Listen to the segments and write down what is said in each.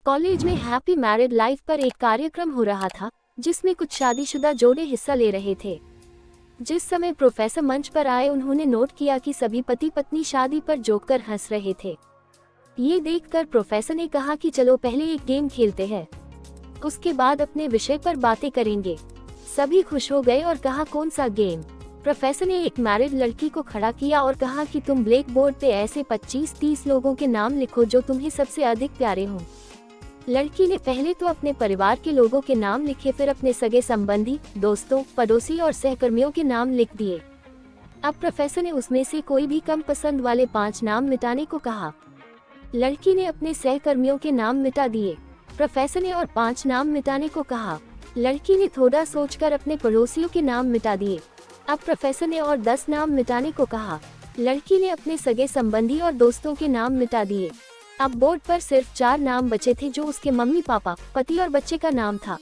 College में happy married life पर एक कार्यक्रम हो रहा था जिसमें कुछ शादीशुदा जोड़े हिस्सा ले रहे थे। जिस समय प्रोफेसर मंच पर आए उन्होंने नोट किया कि सभी पति पत्नी शादी पर जोक कर हंस रहे थे। ये देखकर प्रोफेसर ने कहा कि चलो पहले एक गेम खेलते हैं, उसके बाद अपने विषय पर बातें करेंगे। सभी खुश हो गए और कहा कौन सा गेम। प्रोफेसर ने एक मैरिड लड़की को खड़ा किया और कहा कि तुम ब्लैक बोर्ड पे ऐसे 25-30 लोगों के नाम लिखो जो तुम्हें सबसे अधिक प्यारे हों। लड़की ने पहले तो अपने परिवार के लोगों के नाम लिखे, फिर अपने सगे संबंधी, दोस्तों, पड़ोसी और सहकर्मियों के नाम लिख दिए। अब प्रोफेसर ने उसमें से कोई भी कम पसंद वाले 5 नाम मिटाने को कहा। लड़की ने अपने सहकर्मियों के नाम मिटा दिए। प्रोफेसर ने और 5 नाम मिटाने को कहा। लड़की ने थोड़ा सोचकर अपने पड़ोसियों के नाम मिटा दिए। अब प्रोफेसर ने और 10 नाम मिटाने को कहा। लड़की ने अपने सगे संबंधी और दोस्तों के नाम मिटा दिए। अब बोर्ड पर सिर्फ 4 नाम बचे थे जो उसके मम्मी पापा, पति और बच्चे का नाम था।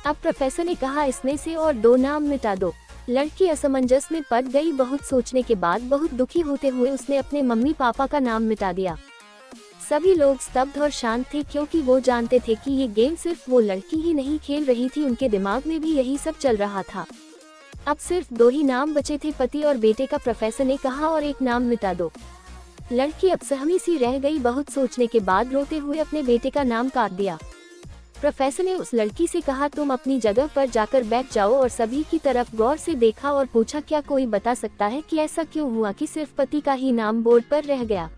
अब प्रोफेसर ने कहा इसमें से और 2 नाम मिटा दो। लड़की असमंजस में पड़ गई। बहुत सोचने के बाद बहुत दुखी होते हुए उसने अपने मम्मी पापा का नाम मिटा दिया। सभी लोग स्तब्ध और शांत थे क्योंकि वो जानते थे कि ये गेम सिर्फ वो लड़की ही नहीं खेल रही थी, उनके दिमाग में भी यही सब चल रहा था। अब सिर्फ 2 ही नाम बचे थे, पति और बेटे का। प्रोफेसर ने कहा और एक नाम मिटा दो। लड़की अब सहमी सी रह गई। बहुत सोचने के बाद रोते हुए अपने बेटे का नाम काट दिया। प्रोफेसर ने उस लड़की से कहा तुम अपनी जगह पर जाकर बैठ जाओ और सभी की तरफ गौर से देखा और पूछा क्या कोई बता सकता है कि ऐसा क्यों हुआ कि सिर्फ पति का ही नाम बोर्ड पर रह गया।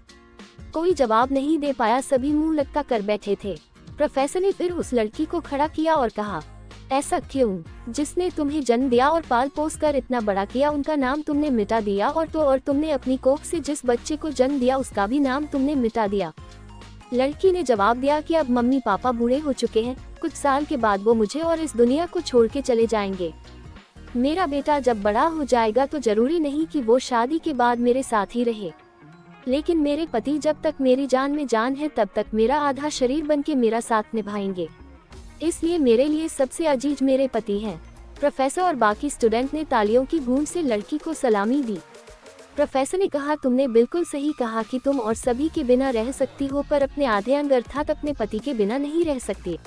कोई जवाब नहीं दे पाया, सभी मुंह लटका कर बैठे थे। प्रोफेसर ने फिर उस लड़की को खड़ा किया और कहा ऐसा क्यों? जिसने तुम्हें जन्म दिया और पाल पोस कर इतना बड़ा किया उनका नाम तुमने मिटा दिया, और तुमने अपनी कोख से जिस बच्चे को जन्म दिया उसका भी नाम तुमने मिटा दिया। लड़की ने जवाब दिया कि अब मम्मी पापा बूढ़े हो चुके हैं, कुछ साल के बाद वो मुझे और इस दुनिया को छोड़ के चले जाएंगे। मेरा बेटा जब बड़ा हो जाएगा तो जरूरी नहीं कि वो शादी के बाद मेरे साथ ही रहे, लेकिन मेरे पति जब तक मेरी जान में जान है तब तक मेरा आधा शरीर बन के मेरा साथ निभाएंगे। इसलिए मेरे लिए सबसे अजीज मेरे पति हैं। प्रोफेसर और बाकी स्टूडेंट ने तालियों की गूंज से लड़की को सलामी दी। प्रोफेसर ने कहा तुमने बिल्कुल सही कहा कि तुम और सभी के बिना रह सकती हो, पर अपने आधे अंग अर्थात अपने पति के बिना नहीं रह सकती।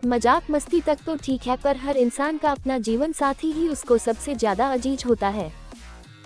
मजाक मस्ती तक तो ठीक है, पर हर इंसान का अपना जीवन साथी ही उसको सबसे ज्यादा अजीज होता है।